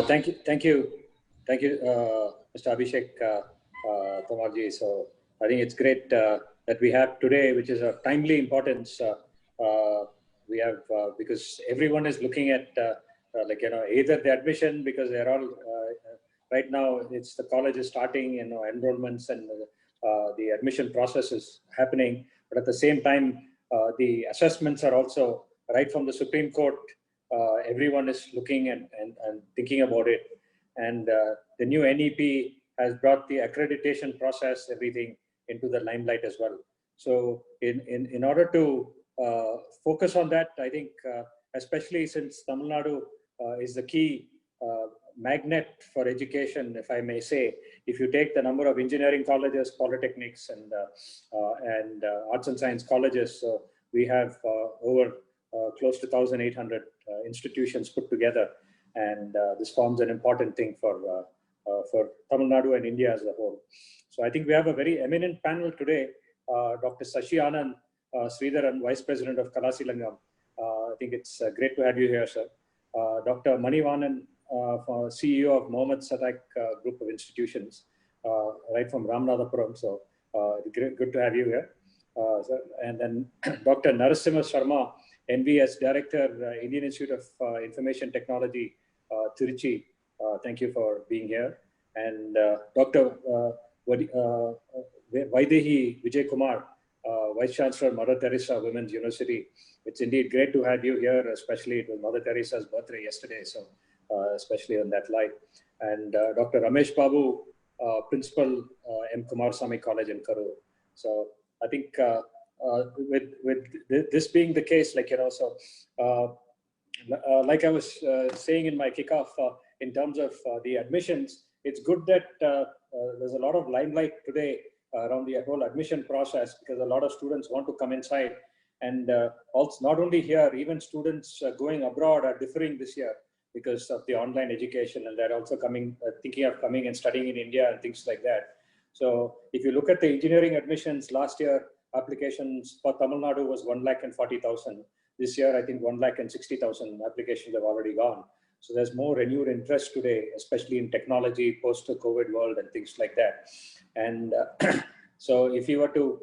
Thank you, Mr. Abhishek Tomarji. So I think it's great that we have today, which is of timely importance. We have because everyone is looking at either the admission, because they're all right now. It's the college is starting, enrollments and the admission process is happening. But at the same time, the assessments are also right from the Supreme Court. Everyone is looking and thinking about it. And the new NEP has brought the accreditation process, everything into the limelight as well. So in order to focus on that, I think especially since Tamil Nadu is the key magnet for education, if I may say, if you take the number of engineering colleges, polytechnics, and arts and science colleges, so we have over close to 1,800 institutions put together, and this forms an important thing for Tamil Nadu and India as a whole. So I think we have a very eminent panel today. Dr. Sashi Anand Sridharan, Vice President of Kalasilangam. I think it's great to have you here, sir. Dr. Manivanan, CEO of Mohammed Sadak Group of Institutions, right from Ramanathapuram. So good to have you here. Sir. And then Dr. Narasimha Sharma, NVS Director, Indian Institute of Information Technology, Tiruchi. Thank you for being here. And Dr. Vaidehi Vijay Kumar, Vice Chancellor, Mother Teresa Women's University. It's indeed great to have you here, especially it was Mother Teresa's birthday yesterday, so especially on that light. And Dr. Ramesh Babu, Principal, M. Kumarasamy College in Karur. So I think with this being the case, like I was saying in my kickoff, in terms of the admissions, it's good that there's a lot of limelight today around the whole admission process, because a lot of students want to come inside. And also not only here, even students going abroad are differing this year because of the online education, and they're also coming, thinking of coming and studying in India and things like that. So if you look at the engineering admissions last year, applications for Tamil Nadu was 1,40,000. This year, I think 1,60,000 applications have already gone. So there's more renewed interest today, especially in technology, post-COVID world and things like that. And so if you were to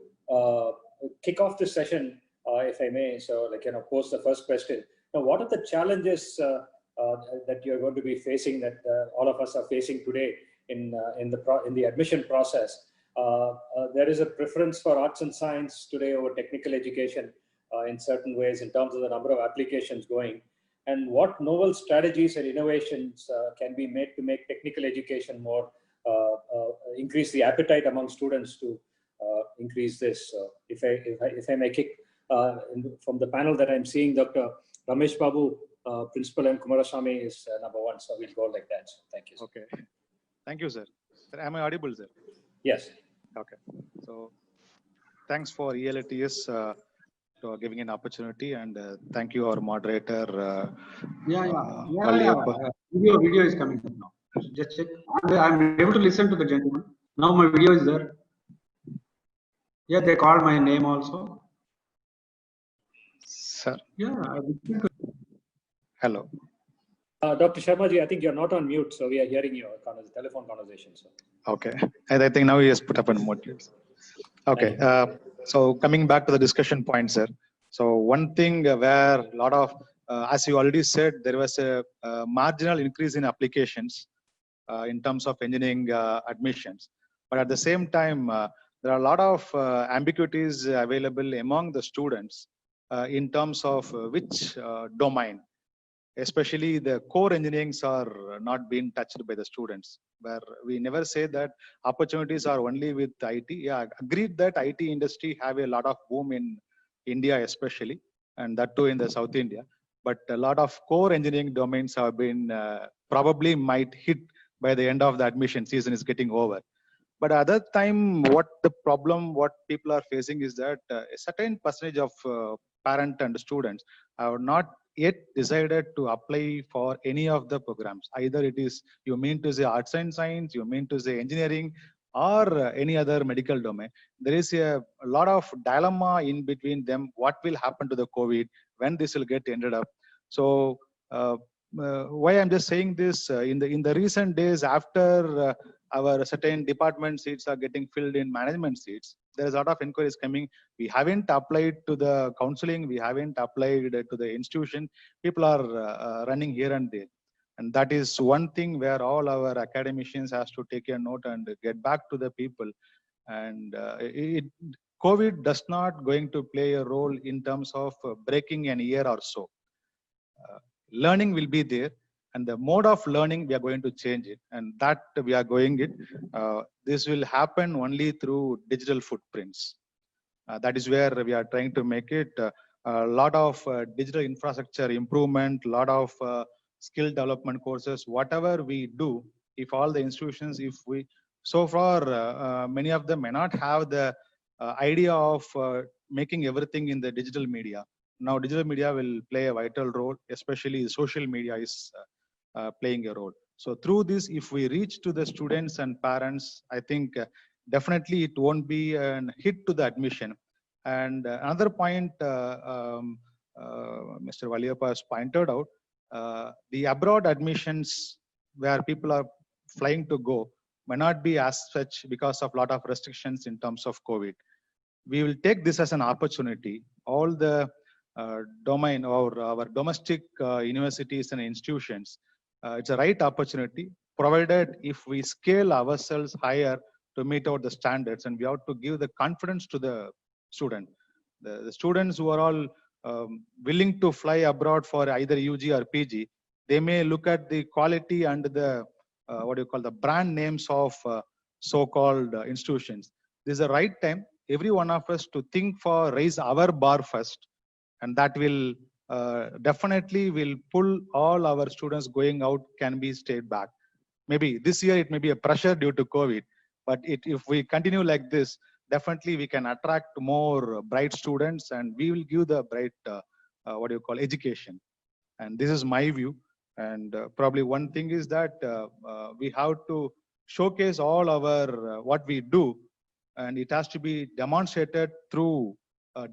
kick off this session, if I may, so pose the first question. Now, what are the challenges that you're going to be facing, that all of us are facing today in the admission process? There is a preference for arts and science today over technical education in certain ways in terms of the number of applications going. And what novel strategies and innovations can be made to make technical education more, increase the appetite among students to increase this? If I may kick from the panel that I'm seeing, Dr. Ramesh Babu, Principal M. Kumarasamy is number one, so we'll go like that. So thank you, sir. Okay. Thank you, sir. Sir, am I audible, sir? Yes. Okay. So thanks for ELTS for giving an opportunity, and thank you, our moderator. Video is coming up now. Just check. I'm able to listen to the gentleman. Now my video is there. Yeah, they called my name also. Sir. Yeah. Hello. Dr. Sharmaji, I think you're not on mute, so we are hearing your telephone conversation. So. Okay. And I think now he has put up on mute. Okay. So coming back to the discussion point, sir. So one thing where a lot of, as you already said, there was a marginal increase in applications in terms of engineering admissions. But at the same time, there are a lot of ambiguities available among the students in terms of which domain. Especially the core engineerings are not being touched by the students, where we never say that opportunities are only with IT. Yeah, agreed that IT industry have a lot of boom in India especially, and that too in the South India. But a lot of core engineering domains have been probably might hit by the end of the admission season is getting over. But at that time, what people are facing is that a certain percentage of parent and students are not yet decided to apply for any of the programs. Either it is you mean to say arts and science, you mean to say engineering, or any other medical domain, there is a lot of dilemma in between them. What will happen to the COVID, when this will get ended up? So why I'm just saying this, in the recent days, after our certain department seats are getting filled in management seats, there is a lot of inquiries coming. We haven't applied to the counseling, we haven't applied to the institution. People are running here and there. And that is one thing where all our academicians has to take a note and get back to the people. And COVID does not going to play a role in terms of breaking an year or so. Learning will be there, and the mode of learning we are going to change it, and that we are going it. This will happen only through digital footprints. That is where we are trying to make it a lot of digital infrastructure improvement, lot of skill development courses, whatever we do. If all the institutions, if we, so far many of them may not have the idea of making everything in the digital media. Now digital media will play a vital role, especially social media is playing a role. So through this, if we reach to the students and parents, I think definitely it won't be a hit to the admission. And another point Mr. Valiappa has pointed out, the abroad admissions where people are flying to go may not be as such because of a lot of restrictions in terms of COVID. We will take this as an opportunity. All the domain or our domestic universities and institutions, it's a right opportunity, provided if we scale ourselves higher to meet out the standards, and we have to give the confidence to the student. The students who are all willing to fly abroad for either UG or PG, they may look at the quality and the what do you call the brand names of so-called institutions. This is the right time, every one of us, to think for raise our bar first, and that will definitely will pull all our students going out can be stayed back. Maybe this year it may be a pressure due to COVID, but if we continue like this, definitely we can attract more bright students, and we will give the bright what do you call education. And this is my view. And probably one thing is that we have to showcase all our what we do, and it has to be demonstrated through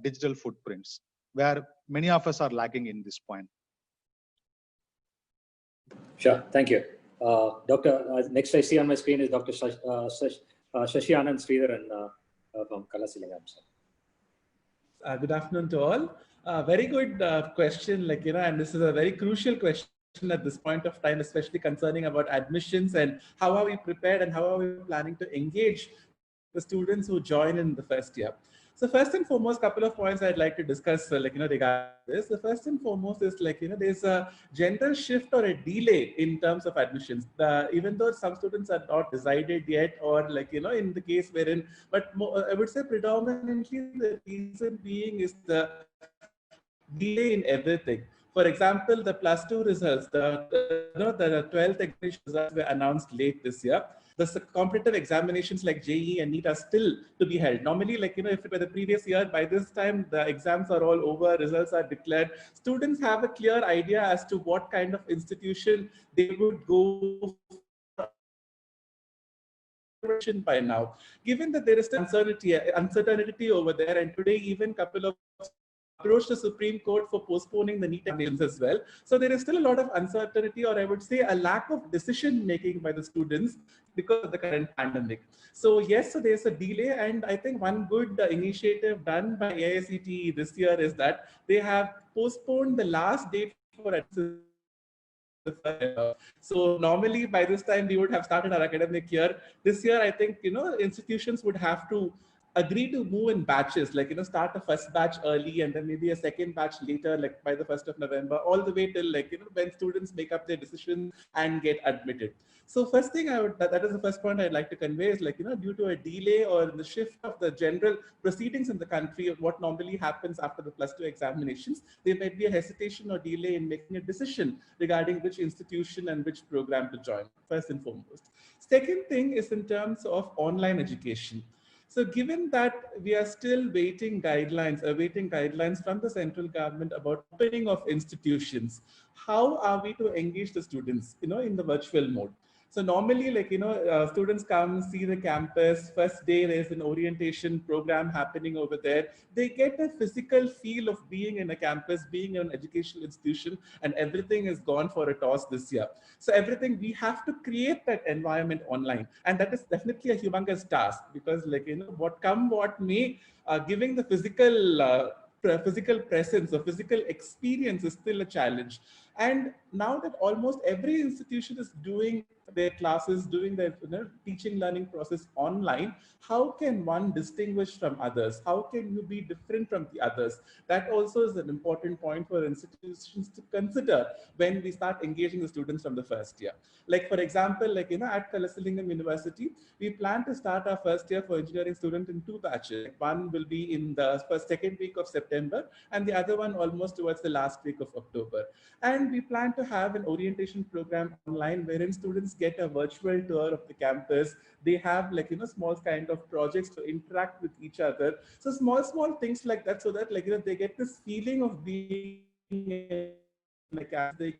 digital footprints, where many of us are lacking in this point. Sure, thank you. Doctor, next I see on my screen is Dr. Shashi Anand Sridharan from Kalasilingam. Good afternoon to all. Very good question, and this is a very crucial question at this point of time, especially concerning about admissions and how are we prepared and how are we planning to engage the students who join in the first year. So first and foremost, couple of points I'd like to discuss, regarding this. The first and foremost is there's a general shift or a delay in terms of admissions. Even though some students are not decided yet, or in the case wherein, but I would say predominantly the reason being is the delay in everything. For example, the +2 results, the 12th examination results were announced late this year. The competitive examinations like JEE and NEET are still to be held. Normally, if it were the previous year, by this time, the exams are all over, results are declared. Students have a clear idea as to what kind of institution they would go by now. Given that there is uncertainty over there, and today even couple of approached the Supreme Court for postponing the NEET examinations as well. So there is still a lot of uncertainty, or I would say a lack of decision making by the students because of the current pandemic. So yes, so there's a delay, and I think one good initiative done by AICTE this year is that they have postponed the last date for admissions. So normally by this time we would have started our academic year. This year, I think, institutions would have to agree to move in batches, start a first batch early and then maybe a second batch later, by the 1st of November, all the way till when students make up their decisions and get admitted. So first thing that is the first point I'd like to convey is due to a delay or the shift of the general proceedings in the country of what normally happens after the +2 examinations, there might be a hesitation or delay in making a decision regarding which institution and which program to join, first and foremost. Second thing is in terms of online education. So given that we are still awaiting guidelines from the central government about opening of institutions, how are we to engage the students, in the virtual mode? So normally, like, students come, see the campus. First day, there's an orientation program happening over there. They get a physical feel of being in a campus, being in an educational institution, and everything is gone for a toss this year. So everything, we have to create that environment online. And that is definitely a humongous task because, like, what come, what may, giving the physical presence or physical experience is still a challenge. And now that almost every institution is doing their classes, doing their teaching learning process online, how can one distinguish from others? How can you be different from the others? That also is an important point for institutions to consider when we start engaging the students from the first year. Like, for example, like, at Kalasalingam University, we plan to start our first year for engineering students in 2 batches. One will be in the second week of September, and the other one almost towards the last week of October. And we plan to have an orientation program online wherein students get a virtual tour of the campus. They have, like, small kind of projects to interact with each other. So small things like that, so that, like, they get this feeling of being like they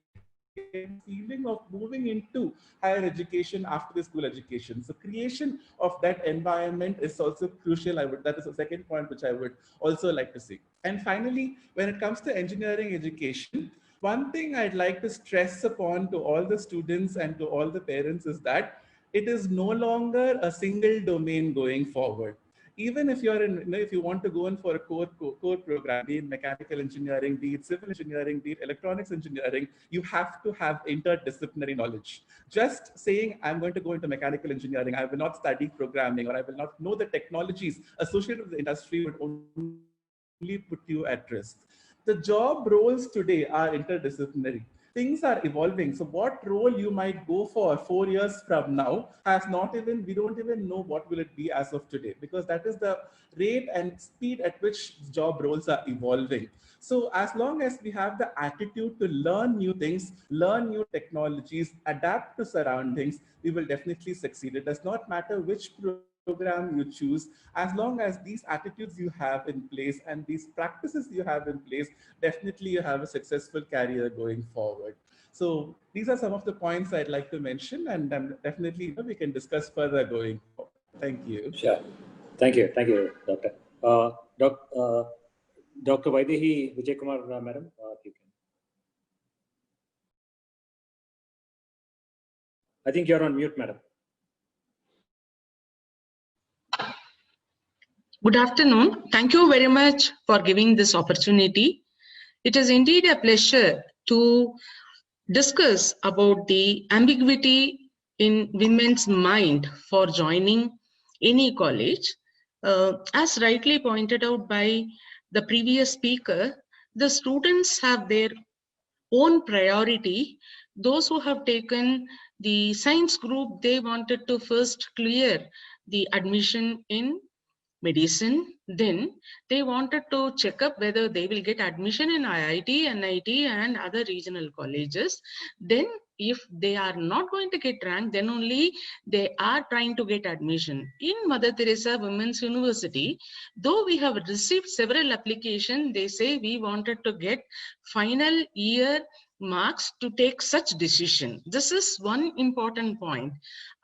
feeling of moving into higher education after the school education. So creation of that environment is also crucial. That is the second point which I would also like to see. And finally, when it comes to engineering education, one thing I'd like to stress upon to all the students and to all the parents is that it is no longer a single domain going forward. Even if you're in, if you want to go in for a core program, be it mechanical engineering, be it civil engineering, be it electronics engineering, you have to have interdisciplinary knowledge. Just saying, I'm going to go into mechanical engineering, I will not study programming, or I will not know the technologies associated with the industry, would only put you at risk. The job roles today are interdisciplinary. Things are evolving. So what role you might go for 4 years from now we don't even know what will it be as of today, because that is the rate and speed at which job roles are evolving. So as long as we have the attitude to learn new things, learn new technologies, adapt to surroundings, we will definitely succeed. It does not matter which program you choose, as long as these attitudes you have in place and these practices you have in place, definitely you have a successful career going forward. So these are some of the points I'd like to mention, and definitely we can discuss further going forward. Thank you. Sure. Thank you, Doctor. Dr. Vaidehi Vijaykumar, madam, you can. I think you're on mute, madam. Good afternoon. Thank you very much for giving this opportunity. It is indeed a pleasure to discuss about the ambiguity in women's mind for joining any college. As rightly pointed out by the previous speaker, the students have their own priority. Those who have taken the science group, they wanted to first clear the admission in medicine. Then they wanted to check up whether they will get admission in IIT, NIT and other regional colleges. Then if they are not going to get ranked, then only they are trying to get admission in Mother Teresa Women's University. Though we have received several applications, they say we wanted to get final year marks to take such decision. This is one important point.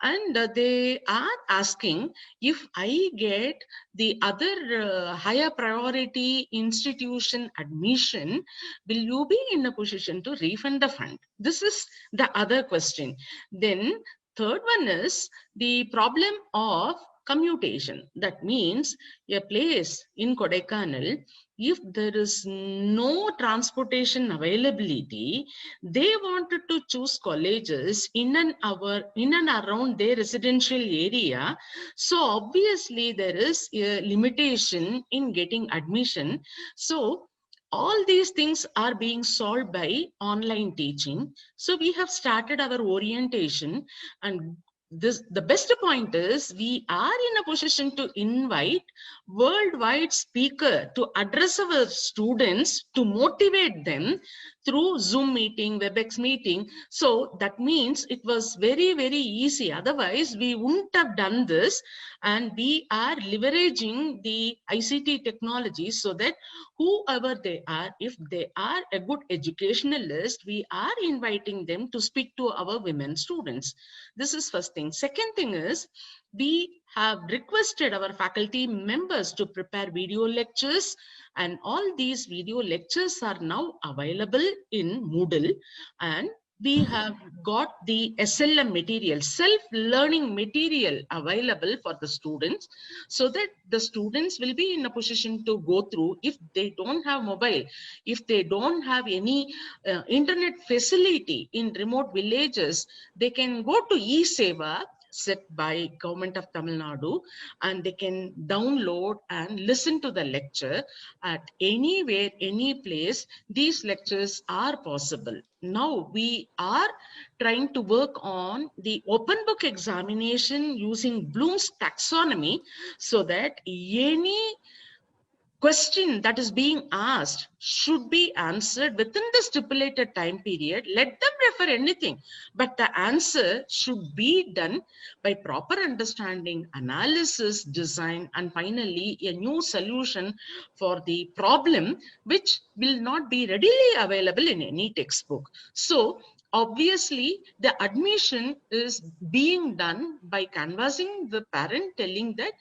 And they are asking, if I get the other higher priority institution admission, will you be in a position to refund the fund? This is the other question. Then third one is the problem of commutation. That means a place in Kodaikanal, if there is no transportation availability, they wanted to choose colleges in and around their residential area. So obviously there is a limitation in getting admission. So all these things are being solved by online teaching. So we have started our orientation, and the best point is we are in a position to invite worldwide speaker to address our students, to motivate them. through Zoom meeting, WebEx meeting. So that means it was very, very easy. Otherwise, we wouldn't have done this. And we are leveraging the ICT technologies so that whoever they are, if they are a good educationalist, we are inviting them to speak to our women students. This is first thing. Second thing is, we have requested our faculty members to prepare video lectures, and all these video lectures are now available in Moodle, and we have got the SLM material, self-learning material available for the students, so that the students will be in a position to go through. If they don't have mobile, if they don't have any internet facility in remote villages, they can go to eSeva set by Government of Tamil Nadu, and they can download and listen to the lecture at anywhere, any place. These lectures are possible. Now we are trying to work on the open book examination using Bloom's taxonomy, so that any question that is being asked should be answered within the stipulated time period. Let them refer anything, but the answer should be done by proper understanding, analysis, design, and finally a new solution for the problem, which will not be readily available in any textbook. So obviously, the admission is being done by canvassing the parent, telling that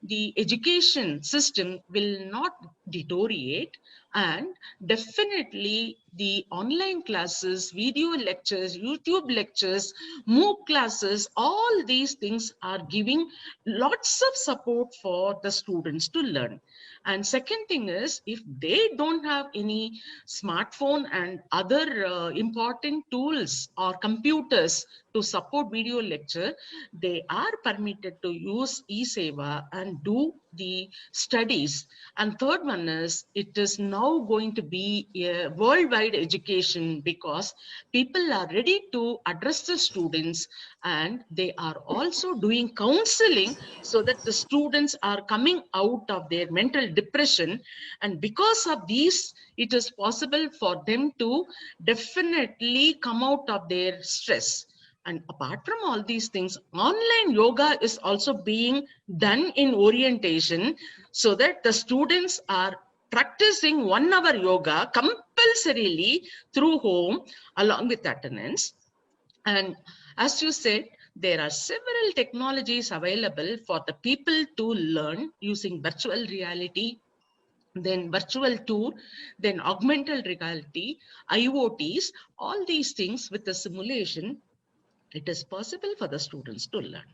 the education system will not deteriorate, and definitely the online classes, video lectures, YouTube lectures, MOOC classes, all these things are giving lots of support for the students to learn. And second thing is, if they don't have any smartphone and other important tools or computers to support video lecture, they are permitted to use eSeva and do the studies. And third one is, it is now going to be a worldwide education, because people are ready to address the students, and they are also doing counseling so that the students are coming out of their mental depression. And because of these, it is possible for them to definitely come out of their stress. And apart from all these things, online yoga is also being done in orientation, so that the students are practicing 1 hour yoga compulsorily through home along with attendance. And as you said, there are several technologies available for the people to learn using virtual reality, then virtual tour, then augmented reality, IoTs, all these things with the simulation. It is possible for the students to learn.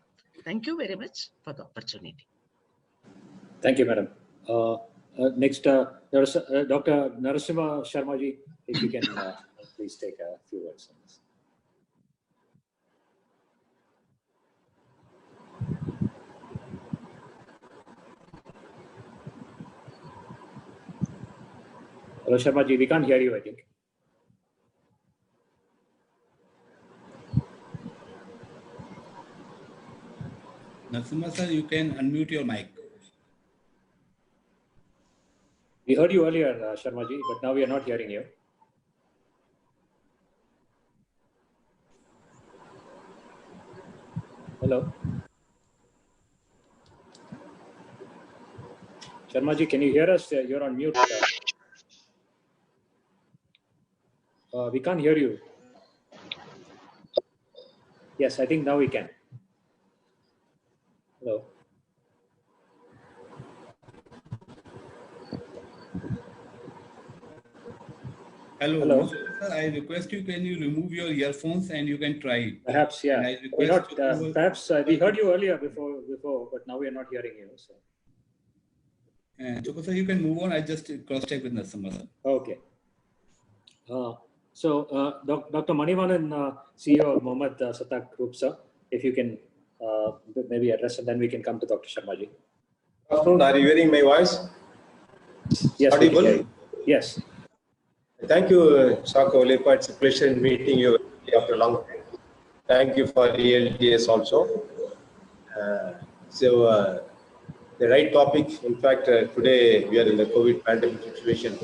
Thank you very much for the opportunity. Thank you, madam. Next, Dr. Narasimha Sharmaji, if you can please take a few words on this. Hello, Sharmaji, we can't hear you, I think. Narasimha sir, you can unmute your mic. We heard you earlier, Sharmaji, but now we are not hearing you. Hello. Sharmaji, can you hear us? You're on mute. We can't hear you. Yes, I think now we can. Hello. Hello. Sir, I request you, can you remove your earphones and you can try it? Perhaps, yeah. Perhaps we heard you earlier before, but now we are not hearing you. So. Choko sir, you can move on. I just cross-check with Narasimha sir. Okay. So, Dr. Manivanan, CEO of Mohammed Satak Group, sir, if you can maybe address, and then we can come to Dr. Sharmaji. Good afternoon. Are you hearing my voice? Yes. Audible? Yes. Thank you, Sako Lepa. It's a pleasure meeting you after a long time. Thank you for ELTS also. The right topic. In fact, today we are in the COVID pandemic situation.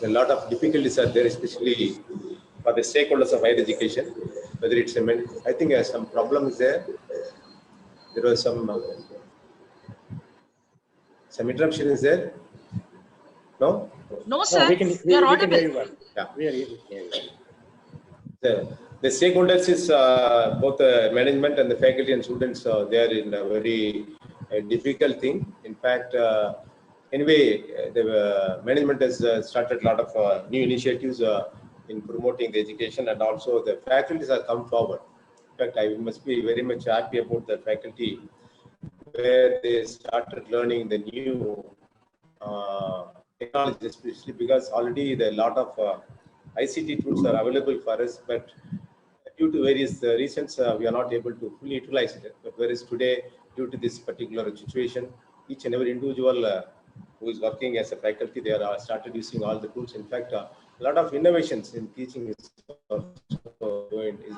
a lot of difficulties are there, especially for the stakeholders of higher education. Whether it's I think some problem is there. There was some interruption is there. No. No, sir. We can hear you well. Yeah. We are hear you well. The stakeholders is both the management and the faculty and students. They are in a very difficult thing. In fact, anyway, the management has started a lot of new initiatives in promoting the education, and also the faculties have come forward. In fact, I must be very much happy about the faculty, where they started learning the new technology, especially because already there are a lot of ICT tools are available for us, but due to various reasons, we are not able to fully utilize it. But whereas today, due to this particular situation, each and every individual who is working as a faculty, they are started using all the tools. In fact, a lot of innovations in teaching is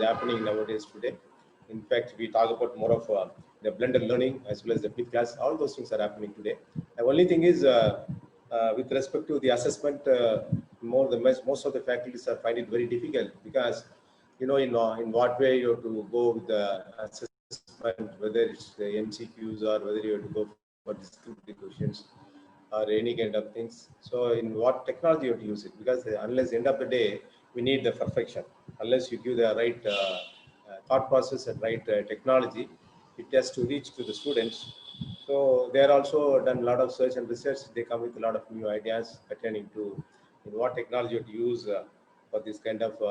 happening nowadays today. In fact, we talk about more of the blended learning as well as the flip class. All those things are happening today. The only thing is, with respect to the assessment, most of the faculties are finding it very difficult, because in what way you have to go with the assessment, whether it's the MCQs or whether you have to go for descriptive questions or any kind of things. So in what technology you have to use it, because unless end of the day, we need the perfection. Unless you give the right thought process and right technology, it has to reach to the students. So they are also done a lot of search and research. They come with a lot of new ideas pertaining to what technology to use for this kind of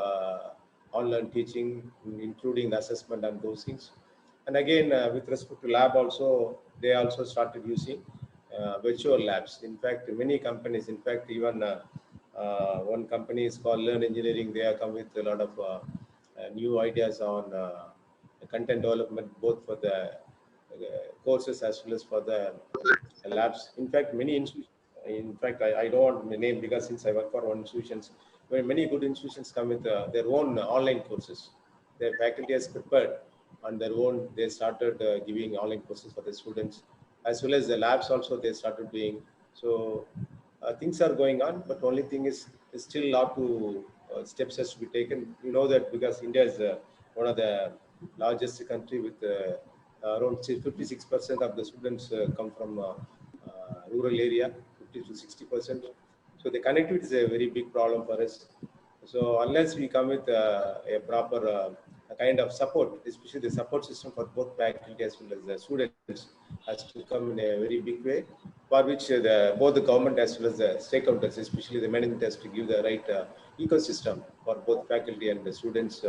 online teaching, including the assessment and those things. And again, with respect to lab also, they also started using virtual labs. In fact, many companies, in fact, even one company is called Learn Engineering. They have come with a lot of new ideas on content development, both for the courses as well as for the labs. In fact, many institutions, in fact, I don't want to name, because since I work for one institutions, where many good institutions come with their own online courses. Their faculty has prepared on their own. They started giving online courses for the students, as well as the labs also they started doing. So things are going on, but only thing is still a lot to steps has to be taken. You know that because India is one of the largest country with around 56% of the students come from rural area, 50 to 60%. So the connectivity is a very big problem for us. So unless we come with a proper kind of support, especially the support system for both faculty as well as the students, has to come in a very big way, for which both the government as well as the stakeholders, especially the management, has to give the right ecosystem for both faculty and the students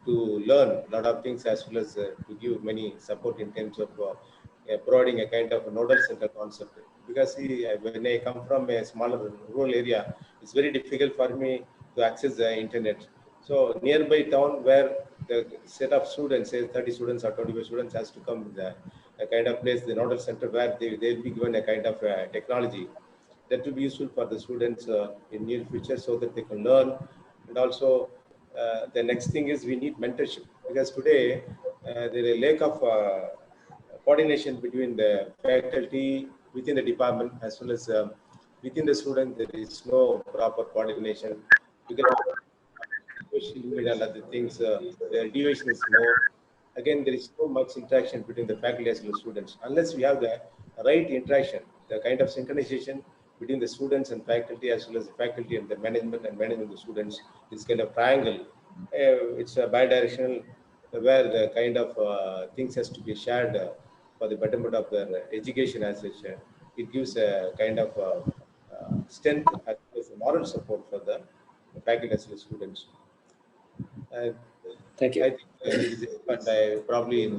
to learn a lot of things, as well as to give many support in terms of providing a kind of a nodal center concept. Because when I come from a smaller rural area, it's very difficult for me to access the internet. So nearby town, where the set of students, say 30 students or 25 students, has to come with a kind of place, the nodal center, where they'll be given a kind of technology that will be useful for the students in near future, so that they can learn. And also the next thing is we need mentorship, because today there is a lack of coordination between the faculty within the department as well as within the student. There is no proper coordination, because social media and other things, the deviation is more. Again, there is so much interaction between the faculty as well as students. Unless we have the right interaction, the kind of synchronization between the students and faculty, as well as the faculty and the management the students, this kind of triangle, it's a bi-directional, where the kind of things has to be shared for the betterment of their education as such. It gives a kind of strength as well as moral support for the faculty as well as students. Thank you. I think this is it, but I probably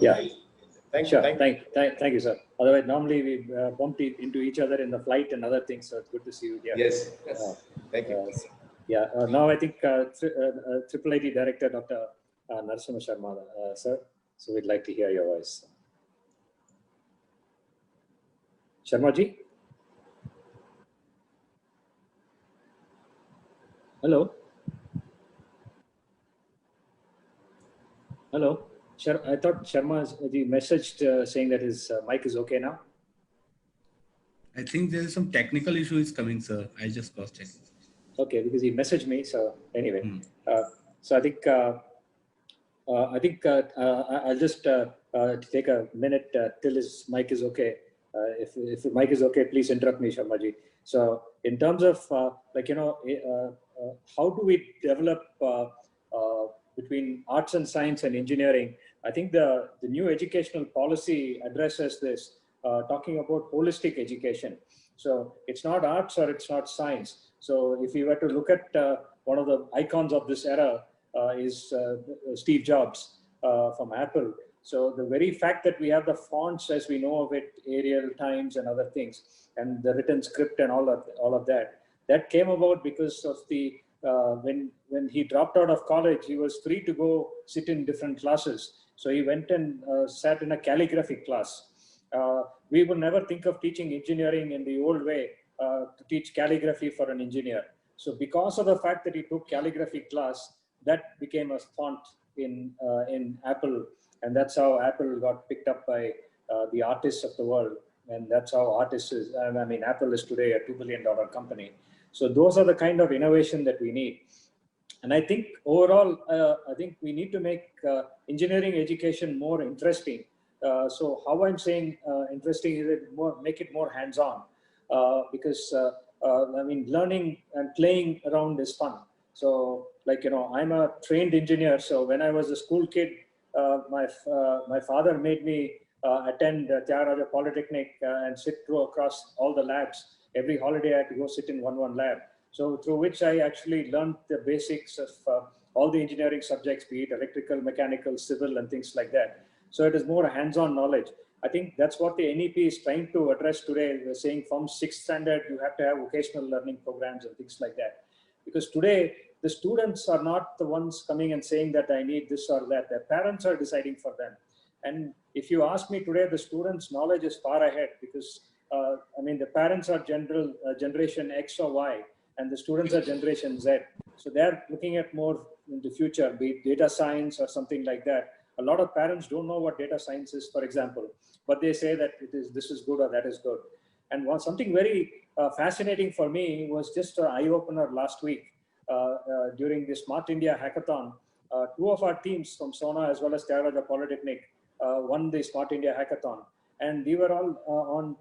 thank Sure. you. Thank you, sir. Otherwise, normally we bumped into each other in the flight and other things. So it's good to see you here. Yes. Thank you. Yeah. Now I think Triple IT Director Dr. Narasimha Sharma, sir. So we'd like to hear your voice. Sharma ji. Hello. Hello. I thought Sharma ji messaged saying that his mic is okay now. I think there is some technical issue is coming, sir. I just cross-checked. Okay, because he messaged me. So anyway, so I think I'll just take a minute till his mic is okay. If the mic is okay, please interrupt me, Sharmaji. So in terms of how do we develop between arts and science and engineering? I think the new educational policy addresses this, talking about holistic education. So it's not arts or it's not science. So if you were to look at one of the icons of this era is Steve Jobs from Apple. So the very fact that we have the fonts as we know of it, Arial, Times and other things, and the written script and all of that came about because of the when he dropped out of college, he was free to go sit in different classes. So he went and sat in a calligraphy class. We would never think of teaching engineering in the old way to teach calligraphy for an engineer. So because of the fact that he took calligraphy class, that became a font in Apple, and that's how Apple got picked up by the artists of the world, and that's how artists is. I mean, Apple is today a $2 billion company. So those are the kind of innovation that we need. And I think overall, I think we need to make engineering education more interesting. So how I'm saying interesting is make it more hands-on, because I mean, learning and playing around is fun. So like, I'm a trained engineer. So when I was a school kid, my father made me attend Tyagaraja Polytechnic and sit through across all the labs. Every holiday I had to go sit in one lab. So through which I actually learned the basics of all the engineering subjects, be it electrical, mechanical, civil, and things like that. So it is more hands-on knowledge. I think that's what the NEP is trying to address today. We're saying from 6th standard, you have to have vocational learning programs and things like that. Because today, the students are not the ones coming and saying that I need this or that. Their parents are deciding for them. And if you ask me today, the students' knowledge is far ahead because, I mean, the parents are generation X or Y, and the students are generation Z. So they're looking at more in the future, be it data science or something like that. A lot of parents don't know what data science is, for example, but they say that this is good or that is good. And something very fascinating for me was just an eye-opener last week during the Smart India Hackathon. Two of our teams from Sona as well as Tyagaraja Polytechnic won the Smart India Hackathon. And we were all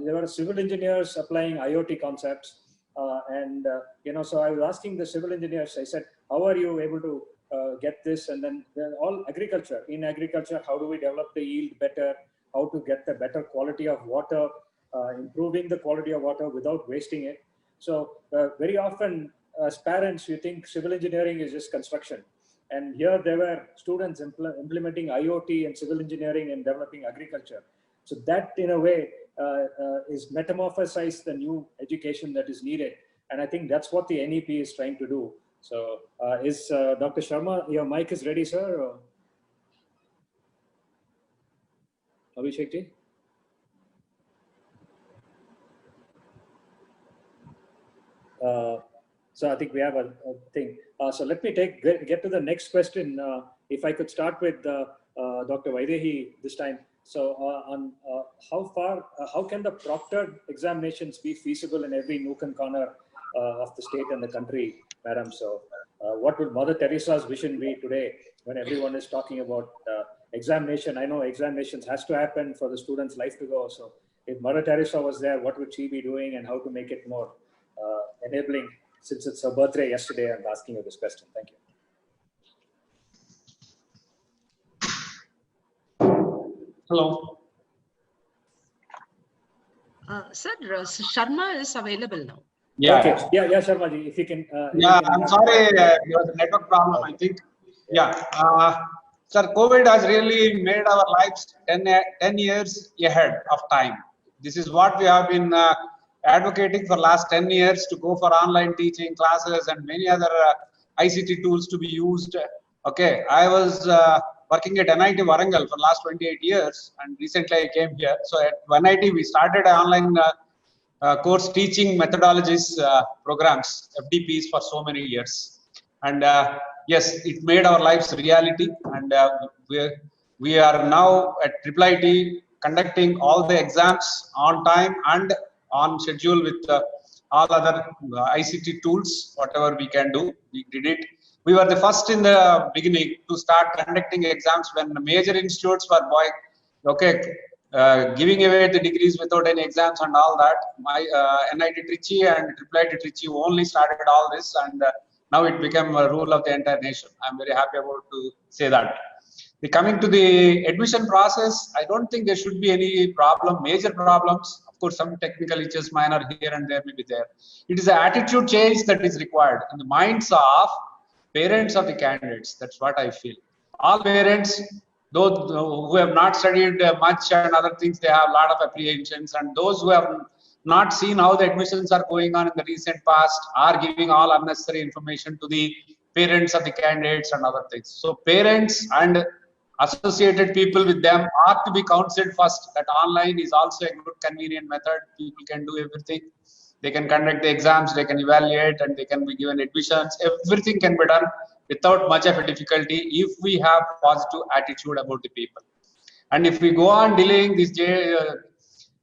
there were civil engineers applying IoT concepts. So I was asking the civil engineers, I said, how are you able to get this? And then all agriculture. In agriculture, how do we develop the yield better? How to get the better quality of water, improving the quality of water without wasting it. So very often as parents, you think civil engineering is just construction. And here there were students implementing IoT and civil engineering and developing agriculture. So that in a way is metamorphosized the new education that is needed. And I think that's what the NEP is trying to do. So is Dr. Sharma, your mic is ready, sir? Or? Abhishek ji? So I think we have a thing. So let me get to the next question. If I could start with Dr. Vaidehi this time. So how can the proctored examinations be feasible in every nook and corner of the state and the country, madam? So what would Mother Teresa's vision be today when everyone is talking about examination? I know examinations has to happen for the student's life to go. So if Mother Teresa was there, what would she be doing and how to make it more enabling? Since it's her birthday yesterday, I'm asking you this question. Thank you. Hello. Sir, Sharma is available now. Yeah. Okay. Yeah, Sharma ji, if you can. I'm sorry, there was a network problem, I think. Yeah. Sir, COVID has really made our lives 10 years ahead of time. This is what we have been advocating for last 10 years to go for online teaching classes and many other ICT tools to be used. Okay, I was working at NIT Warangal for last 28 years and recently I came here. So at NIT we started an online course teaching methodologies programs, FDPs for so many years. And yes, it made our lives reality. And we are now at IIIT conducting all the exams on time and on schedule with all other ICT tools, whatever we can do, we did it. We were the first in the beginning to start conducting exams when the major institutes were giving away the degrees without any exams and all that. My NIT Trichy and IIIT Trichy only started all this, and now it became a rule of the entire nation. I'm very happy about to say that. Coming to the admission process, I don't think there should be any problem, major problems. Of course, some technical issues, minor here and there may be there. It is an attitude change that is required in the minds of parents of the candidates. That's what I feel. All parents, those who have not studied much and other things, they have a lot of apprehensions, and those who have not seen how the admissions are going on in the recent past are giving all unnecessary information to the parents of the candidates and other things. So parents and associated people with them are to be counseled first that online is also a good convenient method. People can do everything. They can conduct the exams, they can evaluate, and they can be given admissions. Everything can be done without much of a difficulty if we have positive attitude about the people. And if we go on delaying these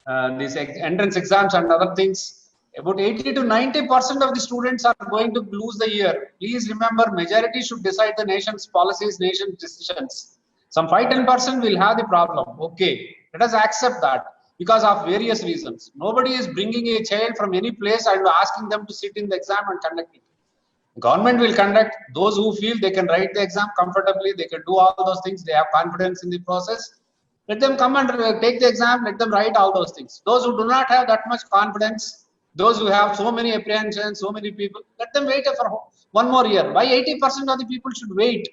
entrance exams and other things, about 80 to 90% of the students are going to lose the year. Please remember, majority should decide the nation's policies, nation's decisions. Some 5-10% will have the problem. Okay, let us accept that because of various reasons. Nobody is bringing a child from any place and asking them to sit in the exam and conduct it. Government will conduct. Those who feel they can write the exam comfortably, they can do all those things, they have confidence in the process. Let them come and take the exam, let them write all those things. Those who do not have that much confidence, those who have so many apprehensions, so many people, let them wait for one more year. Why 80% of the people should wait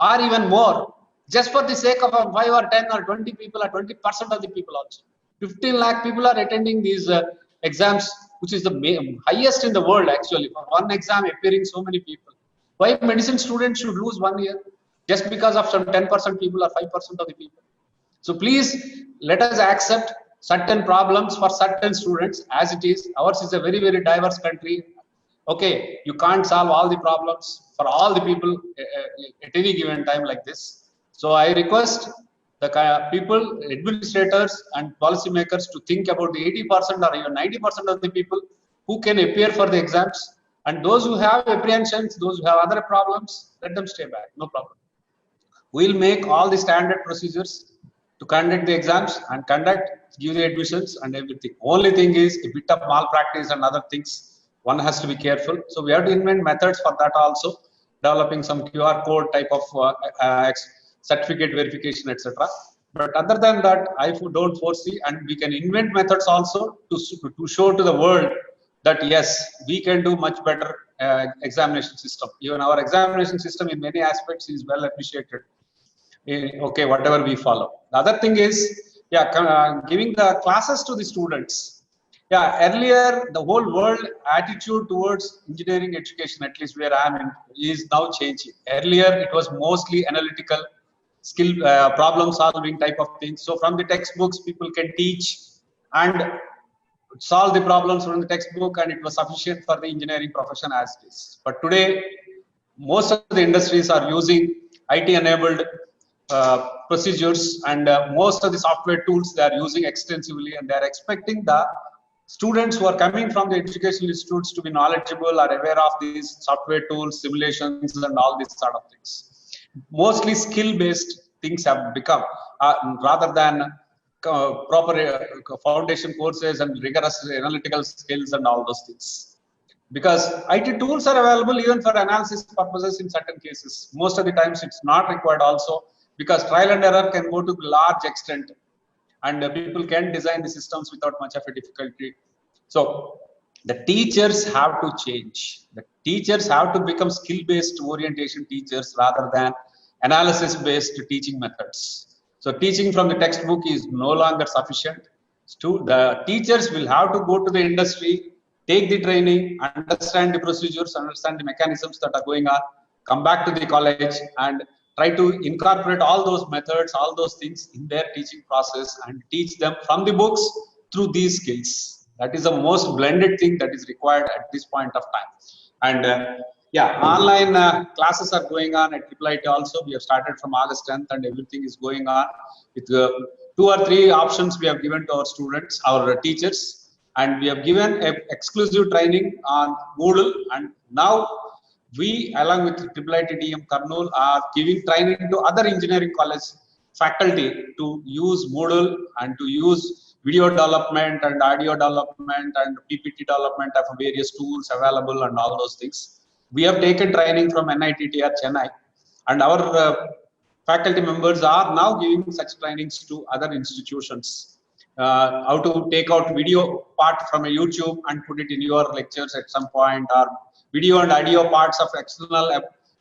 or even more? Just for the sake of 5 or 10 or 20 people or 20% of the people also. 15 lakh people are attending these exams, which is the highest in the world actually. For one exam appearing so many people. Why medicine students should lose 1 year? Just because of some 10% people or 5% of the people. So please let us accept certain problems for certain students as it is. Ours is a very, very diverse country. Okay, you can't solve all the problems for all the people at any given time like this. So I request the people, administrators and policymakers to think about the 80% or even 90% of the people who can appear for the exams, and those who have apprehensions, those who have other problems, let them stay back, no problem. We'll make all the standard procedures to conduct the exams and give the admissions and everything. Only thing is a bit of malpractice and other things, one has to be careful. So we have to invent methods for that also, developing some QR code type of certificate verification, etc. But other than that, I don't foresee, and we can invent methods also to show to the world that yes, we can do much better examination system. Even our examination system in many aspects is well appreciated. Okay, whatever we follow. The other thing is, giving the classes to the students. Earlier the whole world attitude towards engineering education, at least where I am in, is now changing. Earlier it was mostly analytical, skill problem solving type of things. So from the textbooks people can teach and solve the problems from the textbook, and it was sufficient for the engineering profession as it is. But today most of the industries are using IT enabled procedures, and most of the software tools they are using extensively, and they are expecting the students who are coming from the educational institutes to be knowledgeable or aware of these software tools, simulations and all these sort of things. Mostly skill-based things have become rather than proper foundation courses and rigorous analytical skills and all those things. Because IT tools are available even for analysis purposes in certain cases. Most of the times it's not required also, because trial and error can go to a large extent, and people can design the systems without much of a difficulty. So the teachers have to change. The teachers have to become skill-based orientation teachers rather than analysis-based teaching methods. So teaching from the textbook is no longer sufficient. The teachers will have to go to the industry, take the training, understand the procedures, understand the mechanisms that are going on, come back to the college and try to incorporate all those methods, all those things in their teaching process and teach them from the books through these skills. That is the most blended thing that is required at this point of time. And online classes are going on at IIIT also. We have started from August 10th and everything is going on with 2 or 3 options we have given to our students, our teachers. And we have given an exclusive training on Moodle, and now we, along with IIIT DM Kurnool, are giving training to other engineering college faculty to use Moodle and to use video development and audio development and PPT development of various tools available and all those things. We have taken training from NITTR Chennai, and our faculty members are now giving such trainings to other institutions. How to take out video part from a YouTube and put it in your lectures at some point, or video and audio parts of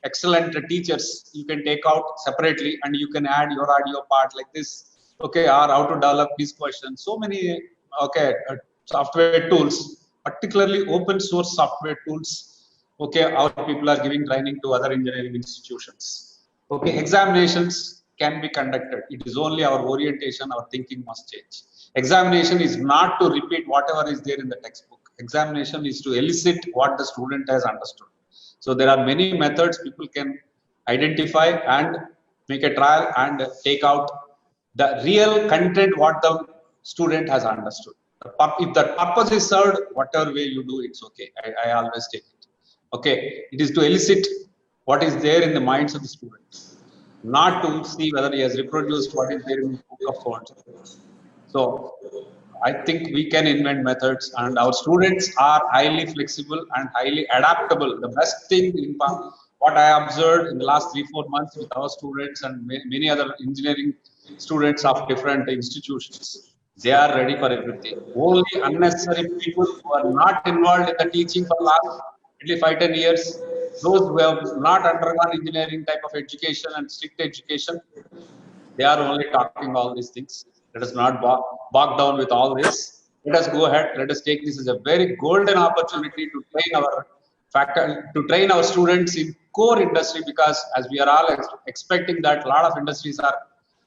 excellent teachers you can take out separately and you can add your audio part like this, okay, or how to develop these questions. So many software tools, particularly open source software tools, okay, our people are giving training to other engineering institutions. Okay, examinations can be conducted. It is only our orientation, our thinking must change. Examination is not to repeat whatever is there in the textbook. Examination is to elicit what the student has understood. So there are many methods people can identify and make a trial and take out the real content what the student has understood. If the purpose is served, whatever way you do, it's okay. I always take it. Okay, it is to elicit what is there in the minds of the students, not to see whether he has reproduced what is there in the book of words. So I think we can invent methods, and our students are highly flexible and highly adaptable. The best thing in what I observed in the last 3-4 months with our students and many other engineering students of different institutions, they are ready for everything. Only unnecessary people who are not involved in the teaching for last at least 5-10 years, those who have not undergone engineering type of education and strict education, they are only talking all these things. Let us not bog down with all this. Let us go ahead. Let us take this as a very golden opportunity to train our students in core industry, because as we are all expecting that a lot of industries are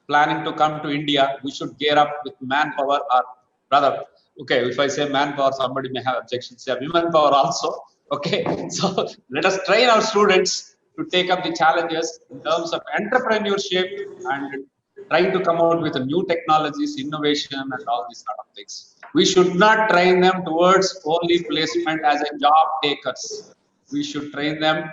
planning to come to India, we should gear up with manpower, or rather, okay, if I say manpower, somebody may have objections. Say women power also. Okay, so let us train our students to take up the challenges in terms of entrepreneurship and trying to come out with new technologies, innovation, and all these kind of things. We should not train them towards only placement as a job takers. We should train them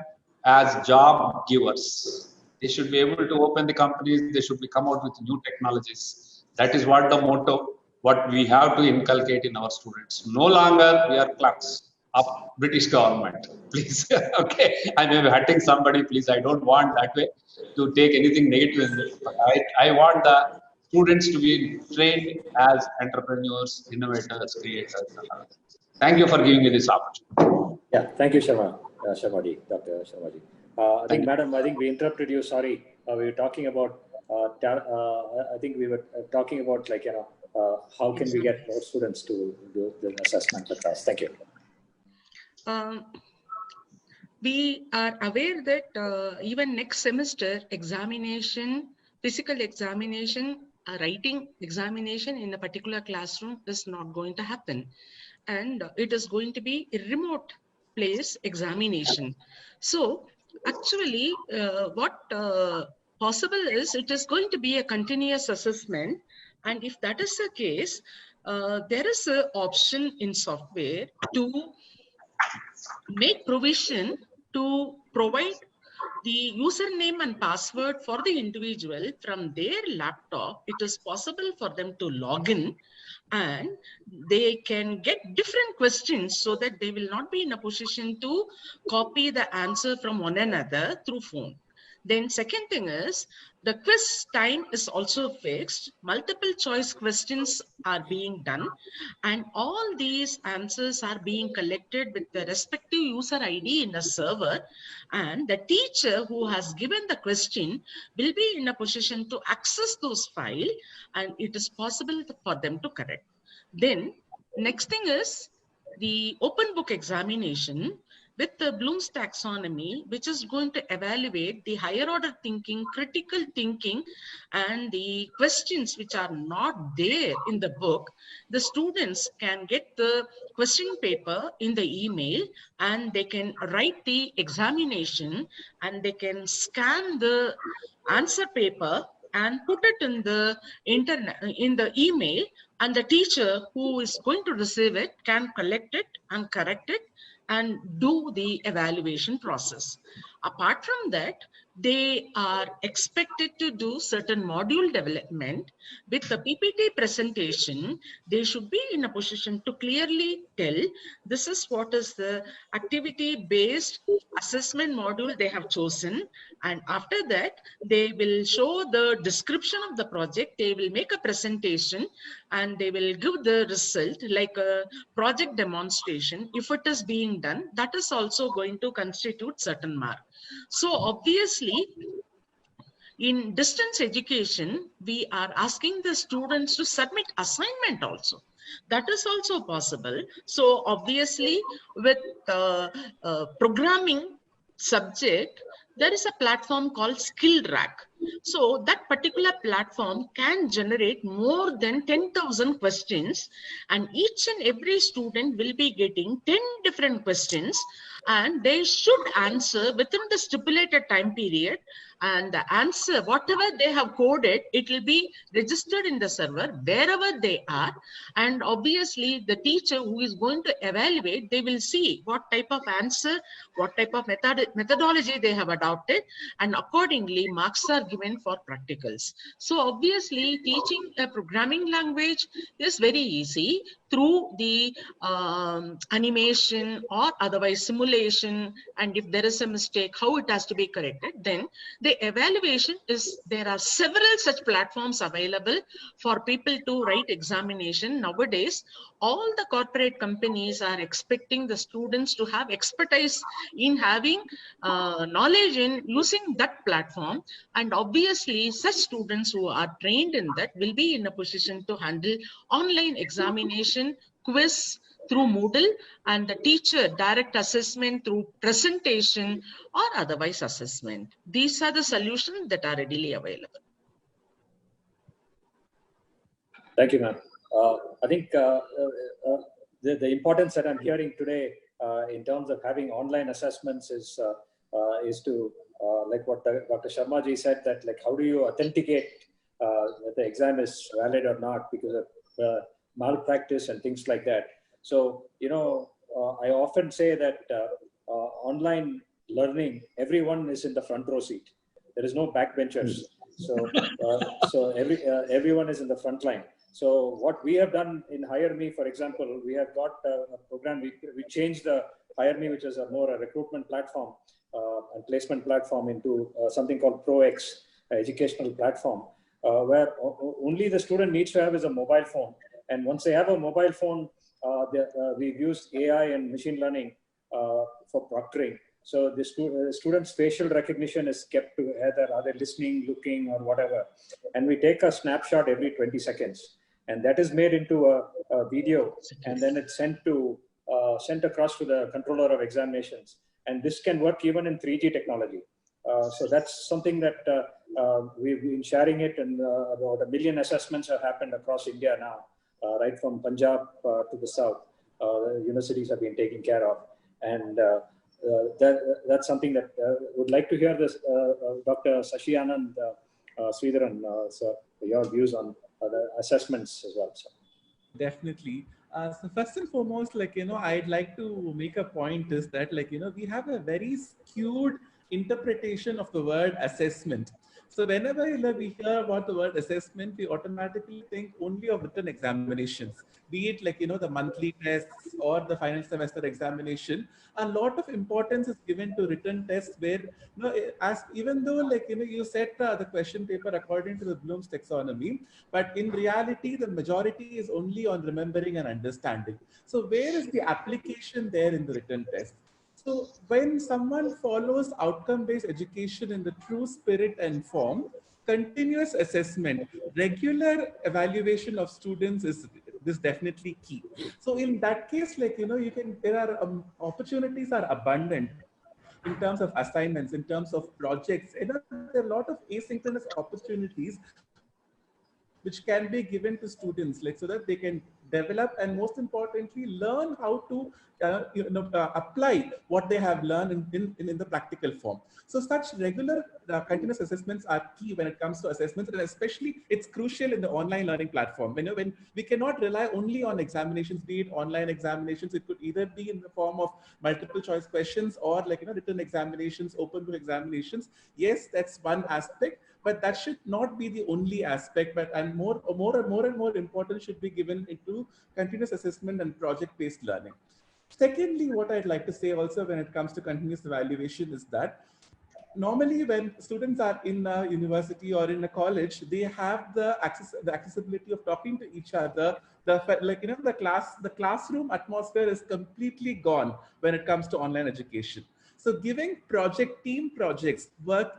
as job givers. They should be able to open the companies. They should be come out with new technologies. That is what the motto, what we have to inculcate in our students. No longer we are clerks of British government, please. Okay, I may be hurting somebody, please. I don't want that way to take anything negative in it. But I want the students to be trained as entrepreneurs, innovators, creators. Thank you for giving me this opportunity. Yeah, thank you, Sharmaji, Dr. Sharmaji. I think, madam, I think we interrupted you. Sorry, we were talking about. I think we were talking about, like, how can we get more students to do the assessment with us? Thank you. We are aware that even next semester examination, physical examination, writing examination in a particular classroom is not going to happen, and it is going to be a remote place examination. So actually what possible is, it is going to be a continuous assessment, and if that is the case, there is an option in software to make provision to provide the username and password for the individual from their laptop. It is possible for them to log in, and they can get different questions so that they will not be in a position to copy the answer from one another through phone. Then second thing is, the quiz time is also fixed. Multiple choice questions are being done, and all these answers are being collected with the respective user ID in a server, and the teacher who has given the question will be in a position to access those files, and it is possible for them to correct. Then next thing is the open book examination with the Bloom's taxonomy, which is going to evaluate the higher order thinking, critical thinking, and the questions which are not there in the book. The students can get the question paper in the email, and they can write the examination, and they can scan the answer paper and put it in the internet, in the email, and the teacher who is going to receive it can collect it and correct it and do the evaluation process. Apart from that, they are expected to do certain module development. With the PPT presentation, they should be in a position to clearly tell this is what is the activity-based assessment module they have chosen. And after that, they will show the description of the project. They will make a presentation and they will give the result like a project demonstration. If it is being done, that is also going to constitute certain mark. So obviously, in distance education, we are asking the students to submit assignment also. That is also possible. So obviously, with programming subject, there is a platform called SkillRack. So that particular platform can generate more than 10,000 questions, and each and every student will be getting 10 different questions, and they should answer within the stipulated time period. And the answer, whatever they have coded, it will be registered in the server wherever they are. And obviously, the teacher who is going to evaluate, they will see what type of answer, what type of methodology they have adopted, and accordingly, marks are given for practicals. So obviously, teaching a programming language is very easy through the animation or otherwise simulation. And if there is a mistake, how it has to be corrected, then the evaluation is, there are several such platforms available for people to write examination. Nowadays, all the corporate companies are expecting the students to have expertise in having knowledge in using that platform. And obviously, such students who are trained in that will be in a position to handle online examination, quiz through Moodle, and the teacher direct assessment through presentation or otherwise assessment. These are the solutions that are readily available. Thank you, ma'am. I think the importance that I'm hearing today in terms of having online assessments is to like what Dr. Sharma ji said, that like how do you authenticate that the exam is valid or not because of malpractice and things like that. So, you know, I often say that online learning, everyone is in the front row seat. There is no backbenchers. So everyone is in the front line. So what we have done in HireMe, for example, we have got a program, we changed the HireMe, which is a more recruitment platform and placement platform, into something called ProX, educational platform, where only the student needs to have is a mobile phone. And once they have a mobile phone, we've used AI and machine learning for proctoring. So the student's facial recognition is kept to either are they listening, looking, or whatever. And we take a snapshot every 20 seconds. And that is made into a video, and then it's sent across to the controller of examinations. And this can work even in 3G technology. So that's something that we've been sharing it, and about 1 million assessments have happened across India now, right from Punjab to the south. Universities have been taken care of. And that's something that would like to hear this, Dr. Sashi Anand Sridharan, sir, your views on the assessments as well, sir. Definitely. So first and foremost, like, you know, I'd like to make a point is that, like, you know, we have a very skewed interpretation of the word assessment. So whenever we hear about the word assessment, we automatically think only of written examinations, be it like, you know, the monthly tests or the final semester examination. A lot of importance is given to written tests where, you know, as even though, like, you know, you set the question paper according to the Bloom's taxonomy, but in reality, the majority is only on remembering and understanding. So where is the application there in the written test? So when someone follows outcome-based education in the true spirit and form, continuous assessment, regular evaluation of students is definitely key. So in that case, like, you know, there are opportunities are abundant in terms of assignments, in terms of projects. You know, there are a lot of asynchronous opportunities which can be given to students, like, so that they can develop, and most importantly, learn how to apply what they have learned in the practical form. So such regular continuous assessments are key when it comes to assessments, and especially it's crucial in the online learning platform. When we cannot rely only on examinations, be it online examinations, it could either be in the form of multiple choice questions or written examinations, open book examinations. Yes, that's one aspect, but that should not be the only aspect. And more and more important should be given into continuous assessment and project-based learning. Secondly, what I'd like to say also when it comes to continuous evaluation is that normally when students are in a university or in a college, they have the accessibility of talking to each other. The classroom atmosphere is completely gone when it comes to online education. So giving team projects,